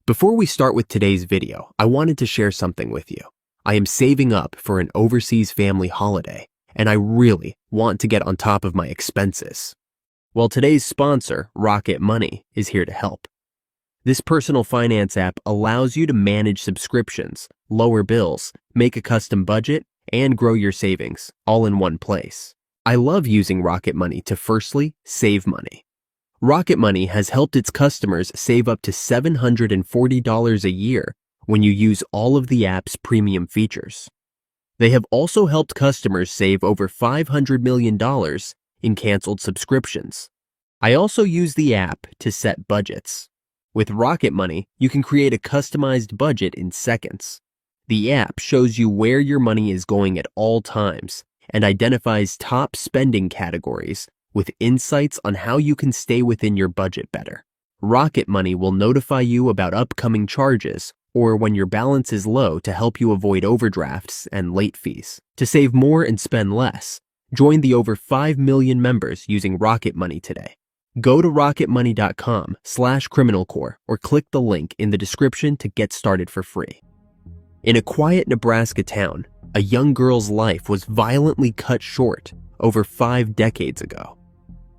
Before we start with today's video, I wanted to share something with you. I am saving up for an overseas family holiday, and I really want to get on top of my expenses. Well, today's sponsor, Rocket Money, is here to help. This personal finance app allows you to manage subscriptions, lower bills, make a custom budget, and grow your savings, all in one place. I love using Rocket Money to firstly save money. Rocket Money has helped its customers save up to $740 a year when you use all of the app's premium features. They have also helped customers save over $500 million in canceled subscriptions. I also use the app to set budgets. With Rocket Money, you can create a customized budget in seconds. The app shows you where your money is going at all times and identifies top spending categories with insights on how you can stay within your budget better. Rocket Money will notify you about upcoming charges or when your balance is low to help you avoid overdrafts and late fees. To save more and spend less, join the over 5 million members using Rocket Money today. Go to rocketmoney.com/criminalcore or click the link in the description to get started for free. In a quiet Nebraska town, a young girl's life was violently cut short over 5 decades ago.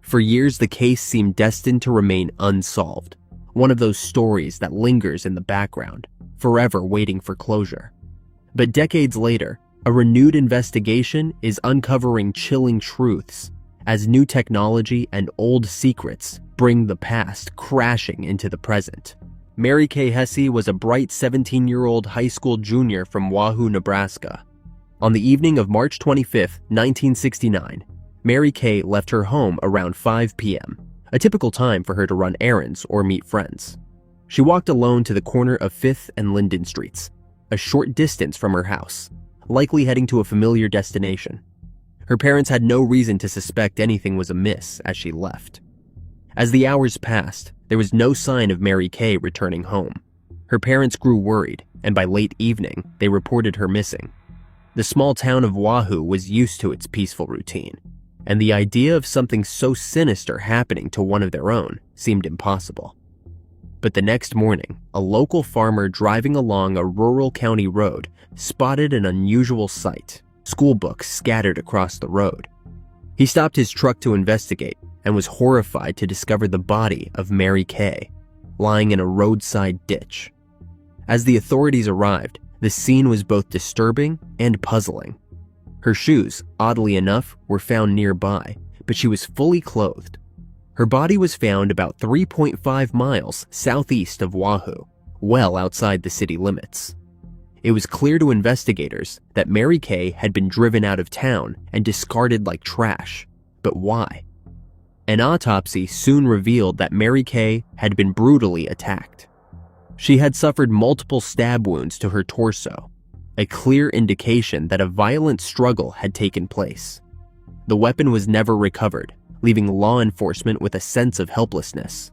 For years, the case seemed destined to remain unsolved, one of those stories that lingers in the background, forever waiting for closure. But decades later, a renewed investigation is uncovering chilling truths as new technology and old secrets bring the past crashing into the present. Mary Kay Heese was a bright 17-year-old high school junior from Wahoo, Nebraska. On the evening of March 25, 1969, Mary Kay left her home around 5 p.m., a typical time for her to run errands or meet friends. She walked alone to the corner of 5th and Linden Streets, a short distance from her house, likely heading to a familiar destination. Her parents had no reason to suspect anything was amiss as she left. As the hours passed, there was no sign of Mary Kay returning home. Her parents grew worried, and by late evening, they reported her missing. The small town of Wahoo was used to its peaceful routine, and the idea of something so sinister happening to one of their own seemed impossible. But the next morning, a local farmer driving along a rural county road spotted an unusual sight: school books scattered across the road. He stopped his truck to investigate and was horrified to discover the body of Mary Kay lying in a roadside ditch. As the authorities arrived, the scene was both disturbing and puzzling. Her shoes, oddly enough, were found nearby, but she was fully clothed. Her body was found about 3.5 miles southeast of Wahoo, well outside the city limits. It was clear to investigators that Mary Kay had been driven out of town and discarded like trash. But why? An autopsy soon revealed that Mary Kay had been brutally attacked. She had suffered multiple stab wounds to her torso, a clear indication that a violent struggle had taken place. The weapon was never recovered, leaving law enforcement with a sense of helplessness.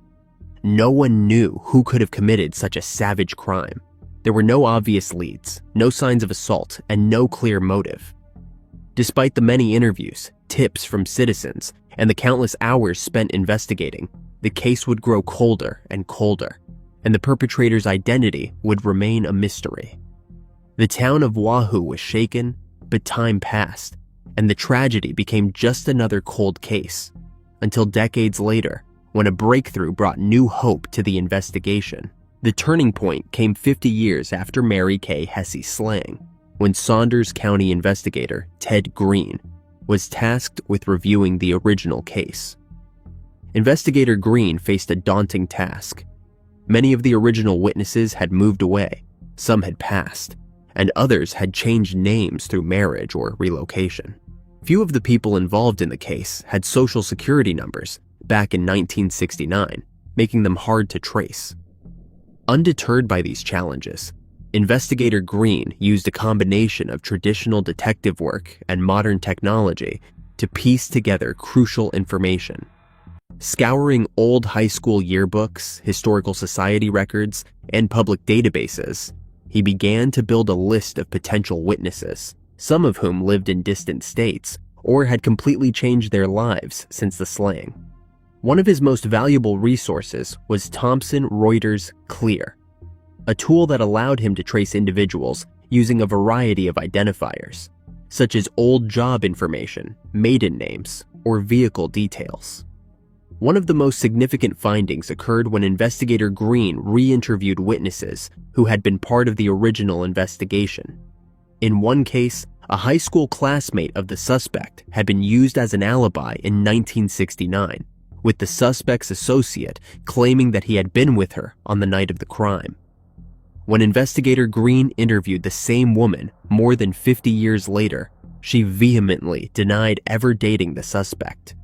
No one knew who could have committed such a savage crime. There were no obvious leads, no signs of assault, and no clear motive. Despite the many interviews, tips from citizens, and the countless hours spent investigating, the case would grow colder and colder, and the perpetrator's identity would remain a mystery. The town of Wahoo was shaken, but time passed, and the tragedy became just another cold case, until decades later, when a breakthrough brought new hope to the investigation. The turning point came 50 years after Mary Kay Heese's slaying, when Saunders County investigator Ted Green was tasked with reviewing the original case. Investigator Green faced a daunting task. Many of the original witnesses had moved away, some had passed, and others had changed names through marriage or relocation. Few of the people involved in the case had social security numbers back in 1969, making them hard to trace. Undeterred by these challenges, Investigator Green used a combination of traditional detective work and modern technology to piece together crucial information. Scouring old high school yearbooks, historical society records, and public databases, he began to build a list of potential witnesses, some of whom lived in distant states or had completely changed their lives since the slaying. One of his most valuable resources was Thomson Reuters Clear, a tool that allowed him to trace individuals using a variety of identifiers, such as old job information, maiden names, or vehicle details. One of the most significant findings occurred when investigator Green re-interviewed witnesses who had been part of the original investigation. In one case, a high school classmate of the suspect had been used as an alibi in 1969, with the suspect's associate claiming that he had been with her on the night of the crime. When investigator Green interviewed the same woman more than 50 years later, she vehemently denied ever dating the suspect.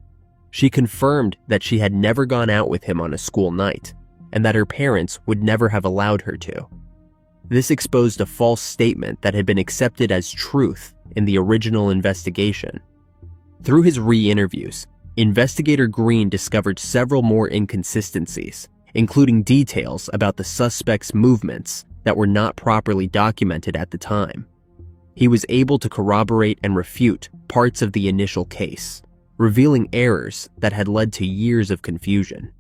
She confirmed that she had never gone out with him on a school night, and that her parents would never have allowed her to. This exposed a false statement that had been accepted as truth in the original investigation. Through his re-interviews, investigator Green discovered several more inconsistencies, including details about the suspect's movements that were not properly documented at the time. He was able to corroborate and refute parts of the initial case, revealing errors that had led to years of confusion.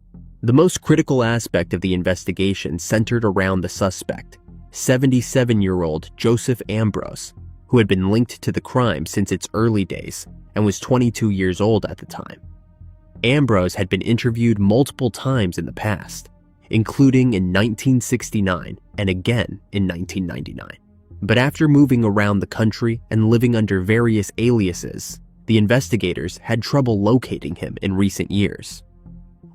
The most critical aspect of the investigation centered around the suspect, 77-year-old Joseph Ambrose, who had been linked to the crime since its early days and was 22 years old at the time. Ambrose had been interviewed multiple times in the past, including in 1969 and again in 1999. But after moving around the country and living under various aliases, the investigators had trouble locating him in recent years.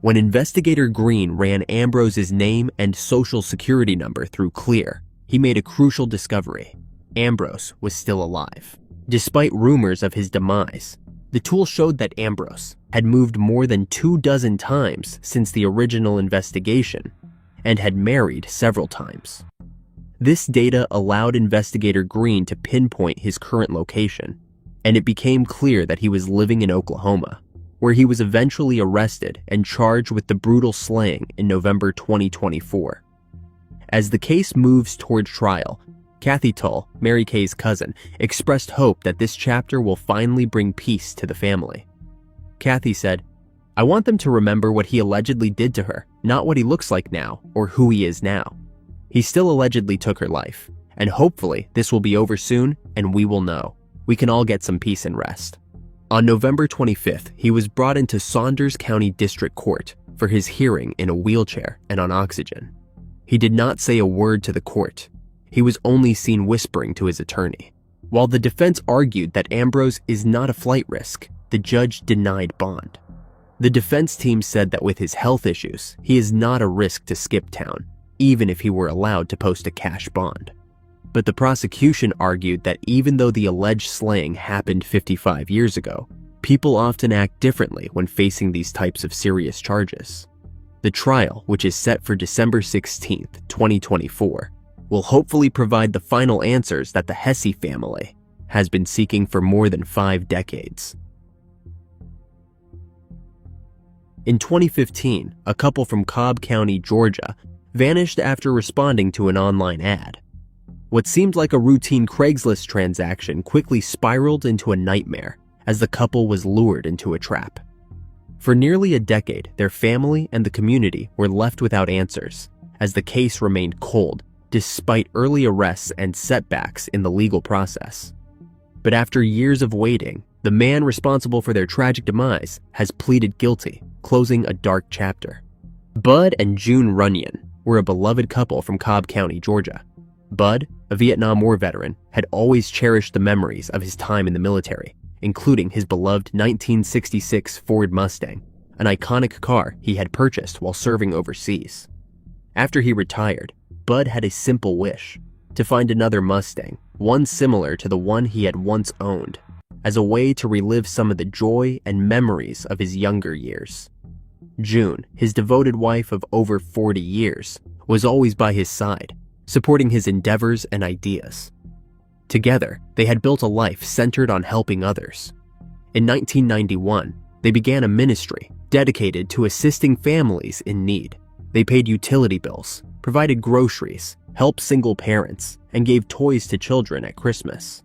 When investigator Green ran Ambrose's name and social security number through Clear, he made a crucial discovery. Ambrose was still alive. Despite rumors of his demise, the tool showed that Ambrose had moved more than 24 times since the original investigation and had married several times. This data allowed investigator Green to pinpoint his current location, and it became clear that he was living in Oklahoma, where he was eventually arrested and charged with the brutal slaying in November 2024. As the case moves toward trial, Kathy Tull, Mary Kay's cousin, expressed hope that this chapter will finally bring peace to the family. Kathy said, "I want them to remember what he allegedly did to her, not what he looks like now or who he is now. He still allegedly took her life, and hopefully this will be over soon and we will know. We can all get some peace and rest." On November 25th, he was brought into Saunders County District Court for his hearing in a wheelchair and on oxygen. He did not say a word to the court. He was only seen whispering to his attorney. While the defense argued that Ambrose is not a flight risk, the judge denied bond. The defense team said that with his health issues, he is not a risk to skip town, even if he were allowed to post a cash bond. But the prosecution argued that even though the alleged slaying happened 55 years ago, people often act differently when facing these types of serious charges. The trial, which is set for December 16, 2024, will hopefully provide the final answers that the Heese family has been seeking for more than 5 decades. In 2015, a couple from Cobb County, Georgia, vanished after responding to an online ad. What seemed like a routine Craigslist transaction quickly spiraled into a nightmare as the couple was lured into a trap. For nearly a decade, their family and the community were left without answers, as the case remained cold despite early arrests and setbacks in the legal process. But after years of waiting, the man responsible for their tragic demise has pleaded guilty, closing a dark chapter. Bud and June Runion were a beloved couple from Cobb County, Georgia. Bud, a Vietnam War veteran, had always cherished the memories of his time in the military, including his beloved 1966 Ford Mustang, an iconic car he had purchased while serving overseas. After he retired, Bud had a simple wish: to find another Mustang, one similar to the one he had once owned, as a way to relive some of the joy and memories of his younger years. June, his devoted wife of over 40 years, was always by his side, supporting his endeavors and ideas. Together, they had built a life centered on helping others. In 1991, they began a ministry dedicated to assisting families in need. They paid utility bills, provided groceries, helped single parents, and gave toys to children at Christmas.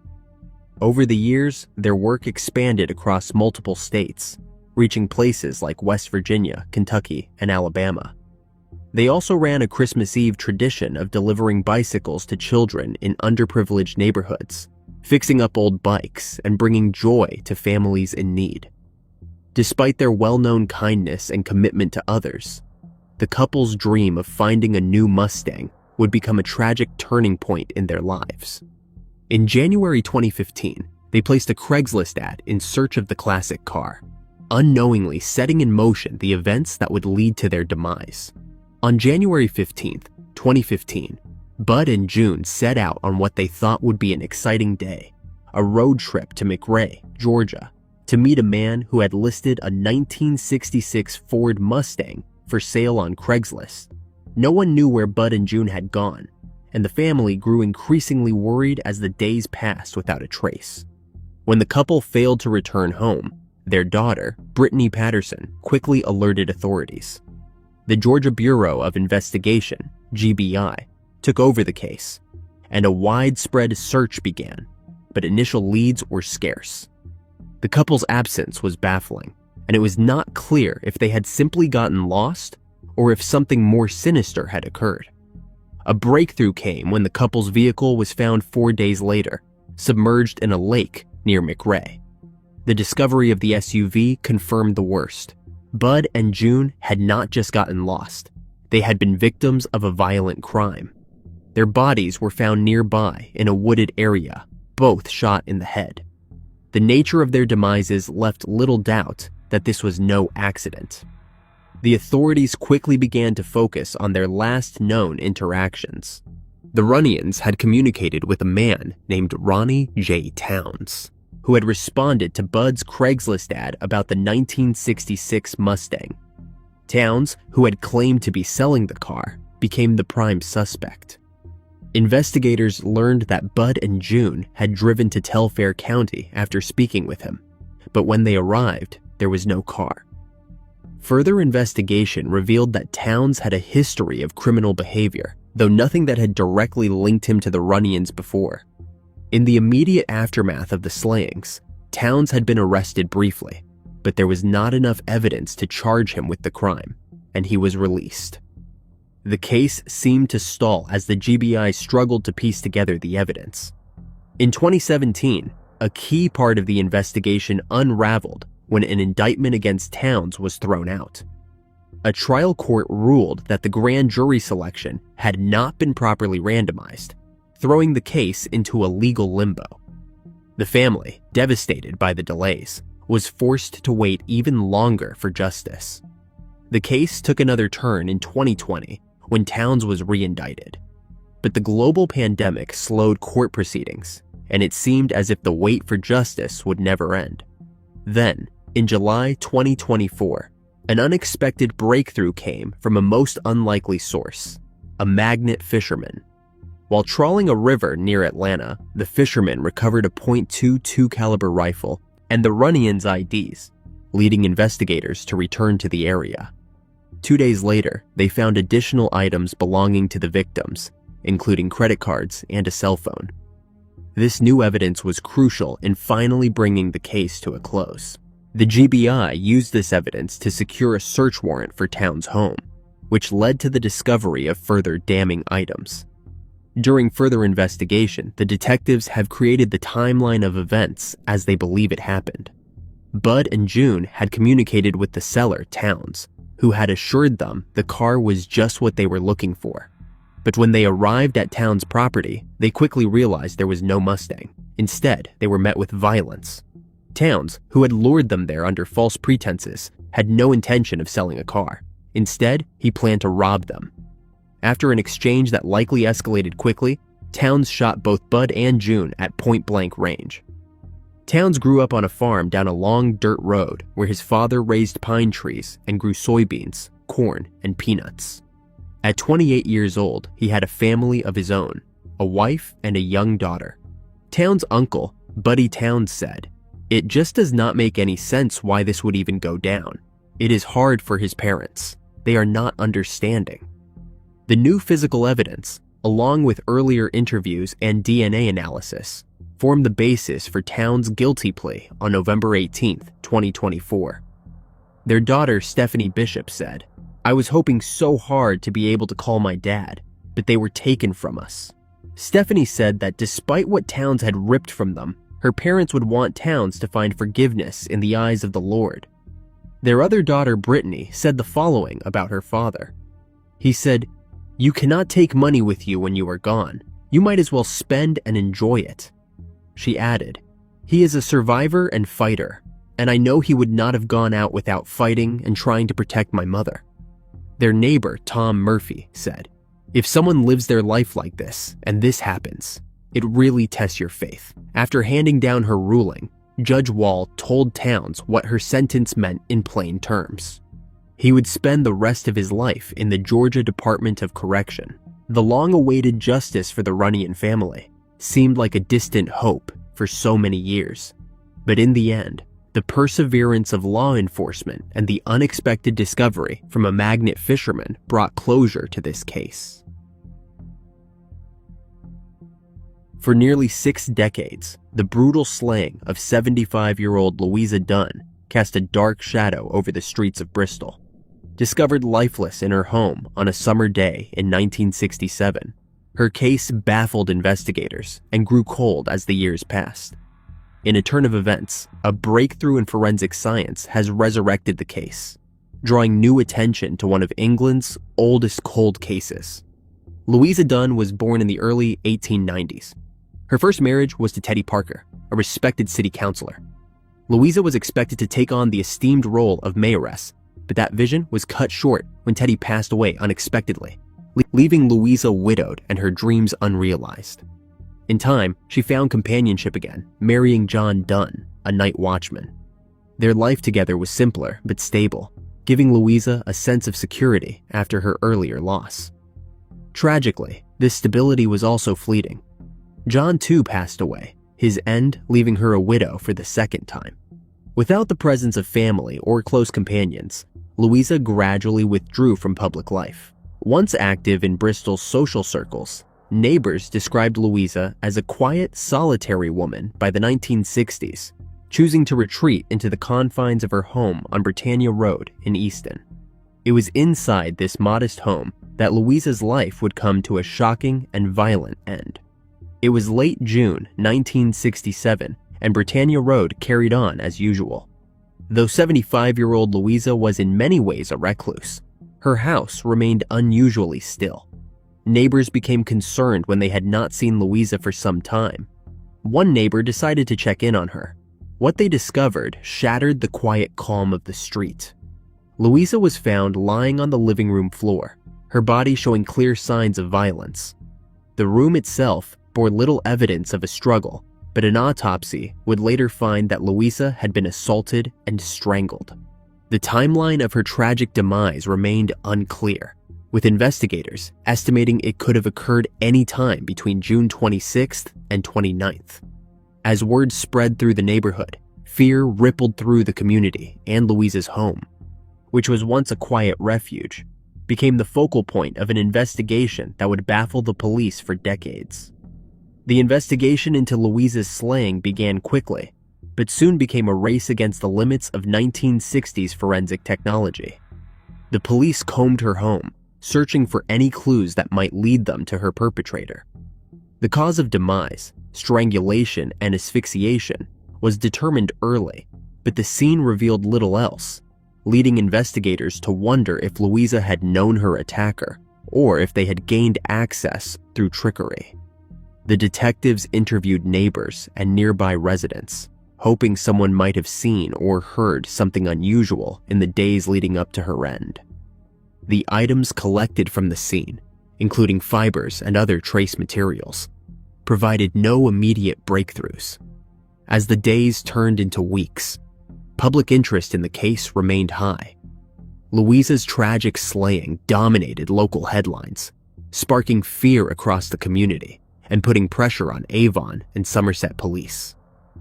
Over the years, their work expanded across multiple states, reaching places like West Virginia, Kentucky, and Alabama. They also ran a Christmas Eve tradition of delivering bicycles to children in underprivileged neighborhoods, fixing up old bikes and bringing joy to families in need. Despite their well-known kindness and commitment to others, the couple's dream of finding a new Mustang would become a tragic turning point in their lives. In January 2015, they placed a Craigslist ad in search of the classic car, unknowingly setting in motion the events that would lead to their demise. On January 15, 2015, Bud and June set out on what they thought would be an exciting day, a road trip to McRae, Georgia, to meet a man who had listed a 1966 Ford Mustang for sale on Craigslist. No one knew where Bud and June had gone, and the family grew increasingly worried as the days passed without a trace. When the couple failed to return home, their daughter, Brittany Patterson, quickly alerted authorities. The Georgia Bureau of Investigation, GBI, took over the case, and a widespread search began, but initial leads were scarce. The couple's absence was baffling, and it was not clear if they had simply gotten lost or if something more sinister had occurred. A breakthrough came when the couple's vehicle was found 4 days later, submerged in a lake near McRae. The discovery of the SUV confirmed the worst. Bud and June had not just gotten lost. They had been victims of a violent crime. Their bodies were found nearby in a wooded area, both shot in the head. The nature of their demises left little doubt that this was no accident. The authorities quickly began to focus on their last known interactions. The Runions had communicated with a man named Ronnie J. Towns, who had responded to Bud's Craigslist ad about the 1966 Mustang. Towns, who had claimed to be selling the car, became the prime suspect. Investigators learned that Bud and June had driven to Telfair County after speaking with him, but when they arrived, there was no car. Further investigation revealed that Towns had a history of criminal behavior, though nothing that had directly linked him to the Runions before. In the immediate aftermath of the slayings, Towns had been arrested briefly, but there was not enough evidence to charge him with the crime, and he was released. The case seemed to stall as the GBI struggled to piece together the evidence. In 2017, a key part of the investigation unraveled when an indictment against Towns was thrown out. A trial court ruled that the grand jury selection had not been properly randomized, throwing the case into a legal limbo. The family, devastated by the delays, was forced to wait even longer for justice. The case took another turn in 2020 when Towns was re-indicted. But the global pandemic slowed court proceedings, and it seemed as if the wait for justice would never end. Then, in July 2024, an unexpected breakthrough came from a most unlikely source, a magnet fisherman. While trawling a river near Atlanta, the fisherman recovered a .22 caliber rifle and the Runions' IDs, leading investigators to return to the area. 2 days later, they found additional items belonging to the victims, including credit cards and a cell phone. This new evidence was crucial in finally bringing the case to a close. The GBI used this evidence to secure a search warrant for Towns' home, which led to the discovery of further damning items. During further investigation, the detectives have created the timeline of events as they believe it happened. Bud and June had communicated with the seller, Towns, who had assured them the car was just what they were looking for. But when they arrived at Towns' property, they quickly realized there was no Mustang. Instead, they were met with violence. Towns, who had lured them there under false pretenses, had no intention of selling a car. Instead, he planned to rob them. After an exchange that likely escalated quickly, Towns shot both Bud and June at point-blank range. Towns grew up on a farm down a long dirt road where his father raised pine trees and grew soybeans, corn, and peanuts. At 28 years old, he had a family of his own, a wife and a young daughter. Towns' uncle, Buddy Towns, said, "It just does not make any sense why this would even go down. It is hard for his parents. They are not understanding." The new physical evidence, along with earlier interviews and DNA analysis, formed the basis for Towns' guilty plea on November 18, 2024. Their daughter, Stephanie Bishop, said, I was hoping so hard to be able to call my dad, but they were taken from us. Stephanie said that despite what Towns had ripped from them, her parents would want Towns to find forgiveness in the eyes of the Lord. Their other daughter, Brittany, said the following about her father. He said, "You cannot take money with you when you are gone. You might as well spend and enjoy it." She added, "He is a survivor and fighter, and I know he would not have gone out without fighting and trying to protect my mother." Their neighbor, Tom Murphy, said, "If someone lives their life like this, and this happens, it really tests your faith." After handing down her ruling, Judge Wall told Towns what her sentence meant in plain terms. He would spend the rest of his life in the Georgia Department of Correction. The long-awaited justice for the Runion family seemed like a distant hope for so many years. But in the end, the perseverance of law enforcement and the unexpected discovery from a magnet fisherman brought closure to this case. For nearly 6 decades, the brutal slaying of 75-year-old Louisa Dunne cast a dark shadow over the streets of Bristol. Discovered lifeless in her home on a summer day in 1967, her case baffled investigators and grew cold as the years passed. In a turn of events, a breakthrough in forensic science has resurrected the case, drawing new attention to one of England's oldest cold cases. Louisa Dunne was born in the early 1890s. Her first marriage was to Teddy Parker, a respected city councilor. Louisa was expected to take on the esteemed role of mayoress, but that vision was cut short when Teddy passed away unexpectedly, leaving Louisa widowed and her dreams unrealized. In time, she found companionship again, marrying John Dunne, a night watchman. Their life together was simpler but stable, giving Louisa a sense of security after her earlier loss. Tragically, this stability was also fleeting. John too passed away, his end leaving her a widow for the second time. Without the presence of family or close companions, Louisa gradually withdrew from public life. Once active in Bristol's social circles, neighbors described Louisa as a quiet, solitary woman by the 1960s, choosing to retreat into the confines of her home on Britannia Road in Easton. It was inside this modest home that Louisa's life would come to a shocking and violent end. It was late June 1967, and Britannia Road carried on as usual. Though 75-year-old Louisa was in many ways a recluse, her house remained unusually still. Neighbors became concerned when they had not seen Louisa for some time. One neighbor decided to check in on her. What they discovered shattered the quiet calm of the street. Louisa was found lying on the living room floor, her body showing clear signs of violence. The room itself bore little evidence of a struggle, but an autopsy would later find that Louisa had been assaulted and strangled. The timeline of her tragic demise remained unclear, with investigators estimating it could have occurred any time between June 26th and 29th. As word spread through the neighborhood, fear rippled through the community, and Louisa's home, which was once a quiet refuge, became the focal point of an investigation that would baffle the police for decades. The investigation into Louisa's slaying began quickly, but soon became a race against the limits of 1960s forensic technology. The police combed her home, searching for any clues that might lead them to her perpetrator. The cause of demise, strangulation and asphyxiation, was determined early, but the scene revealed little else, leading investigators to wonder if Louisa had known her attacker or if they had gained access through trickery. The detectives interviewed neighbors and nearby residents, hoping someone might have seen or heard something unusual in the days leading up to her end. The items collected from the scene, including fibers and other trace materials, provided no immediate breakthroughs. As the days turned into weeks, public interest in the case remained high. Louisa's tragic slaying dominated local headlines, sparking fear across the community and putting pressure on Avon and Somerset police.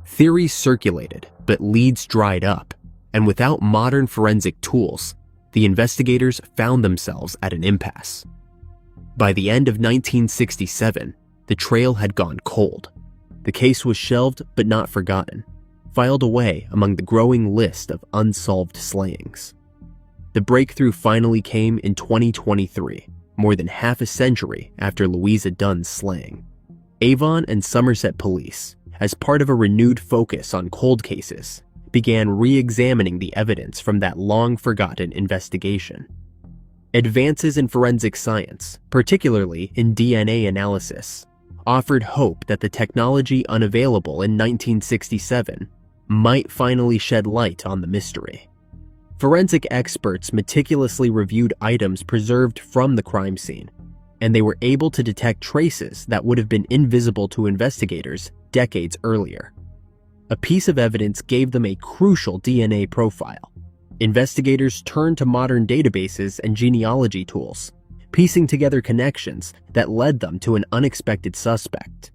Theories circulated, but leads dried up, and without modern forensic tools, the investigators found themselves at an impasse. By the end of 1967, the trail had gone cold. The case was shelved but not forgotten, filed away among the growing list of unsolved slayings. The breakthrough finally came in 2023, more than half a century after Louisa Dunne's slaying. Avon and Somerset police, as part of a renewed focus on cold cases, began re-examining the evidence from that long-forgotten investigation. Advances in forensic science, particularly in DNA analysis, offered hope that the technology unavailable in 1967 might finally shed light on the mystery. Forensic experts meticulously reviewed items preserved from the crime scene, and they were able to detect traces that would have been invisible to investigators decades earlier. A piece of evidence gave them a crucial DNA profile. Investigators turned to modern databases and genealogy tools, piecing together connections that led them to an unexpected suspect.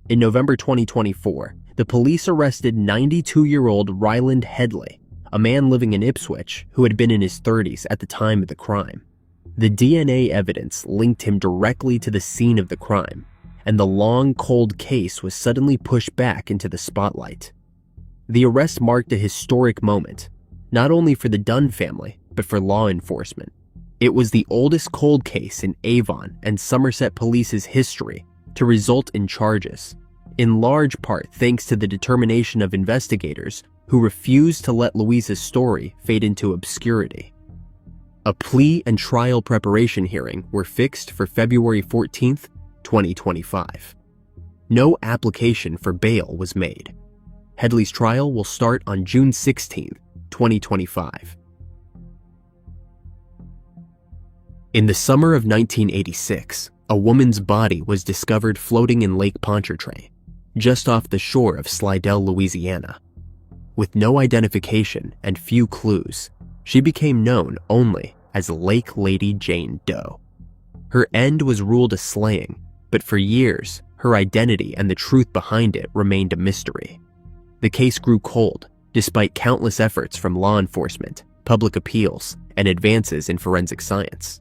In November 2024, the police arrested 92-year-old Ryland Headley, a man living in Ipswich who had been in his 30s at the time of the crime. The DNA evidence linked him directly to the scene of the crime, and the long, cold case was suddenly pushed back into the spotlight. The arrest marked a historic moment, not only for the Dunne family, but for law enforcement. It was the oldest cold case in Avon and Somerset Police's history to result in charges, in large part thanks to the determination of investigators who refused to let Louisa's story fade into obscurity. A plea and trial preparation hearing were fixed for February 14, 2025. No application for bail was made. Headley's trial will start on June 16, 2025. In the summer of 1986, a woman's body was discovered floating in Lake Pontchartrain, just off the shore of Slidell, Louisiana. With no identification and few clues, she became known only as Lake Lady Jane Doe. Her end was ruled a slaying, but for years, her identity and the truth behind it remained a mystery. The case grew cold, despite countless efforts from law enforcement, public appeals, and advances in forensic science.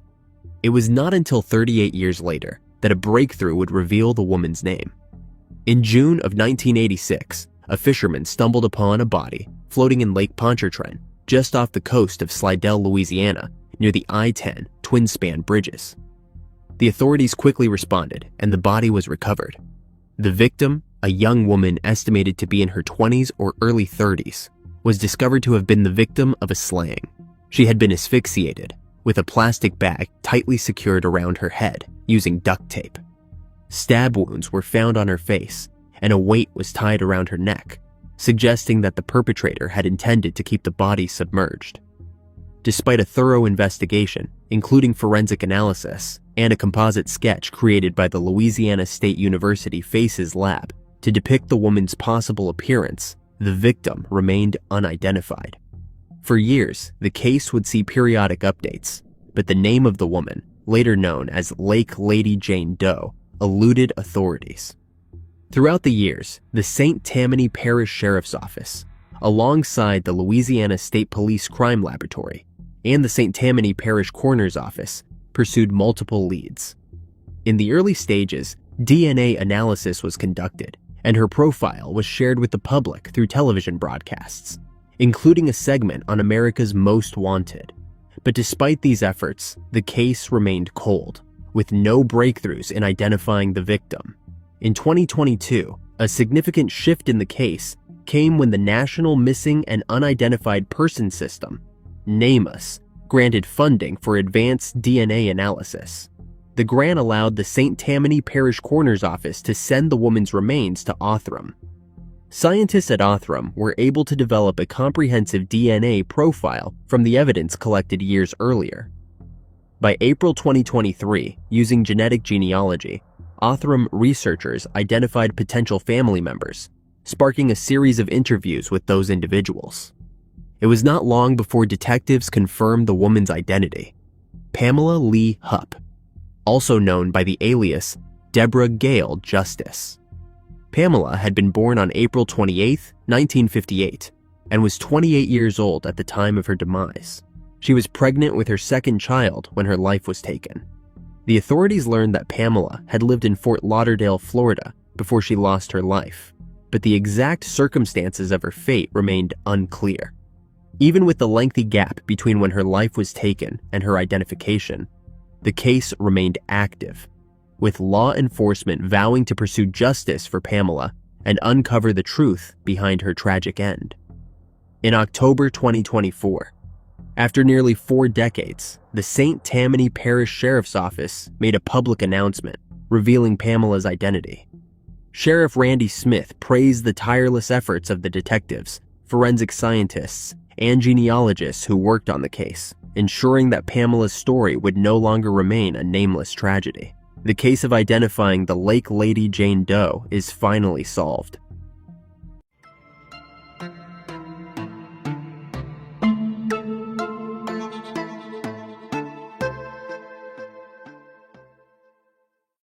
It was not until 38 years later that a breakthrough would reveal the woman's name. In June of 1986, a fisherman stumbled upon a body floating in Lake Pontchartrain, just off the coast of Slidell, Louisiana, near the I-10 twin-span bridges. The authorities quickly responded, and the body was recovered. The victim, a young woman estimated to be in her 20s or early 30s, was discovered to have been the victim of a slaying. She had been asphyxiated, with a plastic bag tightly secured around her head using duct tape. Stab wounds were found on her face, and a weight was tied around her neck, suggesting that the perpetrator had intended to keep the body submerged. Despite a thorough investigation, including forensic analysis and a composite sketch created by the Louisiana State University Faces Lab to depict the woman's possible appearance, the victim remained unidentified. For years, the case would see periodic updates, but the name of the woman, later known as Lake Lady Jane Doe, eluded authorities. Throughout the years, the St. Tammany Parish Sheriff's Office, alongside the Louisiana State Police Crime Laboratory and the St. Tammany Parish Coroner's Office, pursued multiple leads. In the early stages, DNA analysis was conducted, and her profile was shared with the public through television broadcasts, including a segment on America's Most Wanted. But despite these efforts, the case remained cold, with no breakthroughs in identifying the victim. In 2022, a significant shift in the case came when the National Missing and Unidentified Person System, NamUs, granted funding for advanced DNA analysis. The grant allowed the St. Tammany Parish Coroner's Office to send the woman's remains to Othram. Scientists at Othram were able to develop a comprehensive DNA profile from the evidence collected years earlier. By April 2023, using genetic genealogy, Othram researchers identified potential family members, sparking a series of interviews with those individuals. It was not long before detectives confirmed the woman's identity: Pamela Lee Hupp, also known by the alias Deborah Gale Justice. Pamela had been born on April 28, 1958, and was 28 years old at the time of her demise. She was pregnant with her second child when her life was taken. The authorities learned that Pamela had lived in Fort Lauderdale, Florida, before she lost her life, but the exact circumstances of her fate remained unclear. Even with the lengthy gap between when her life was taken and her identification, the case remained active, with law enforcement vowing to pursue justice for Pamela and uncover the truth behind her tragic end. In October 2024, after nearly 4 decades, the St. Tammany Parish Sheriff's Office made a public announcement revealing Pamela's identity. Sheriff Randy Smith praised the tireless efforts of the detectives, forensic scientists, and genealogists who worked on the case, ensuring that Pamela's story would no longer remain a nameless tragedy. The case of identifying the Lake Lady Jane Doe is finally solved,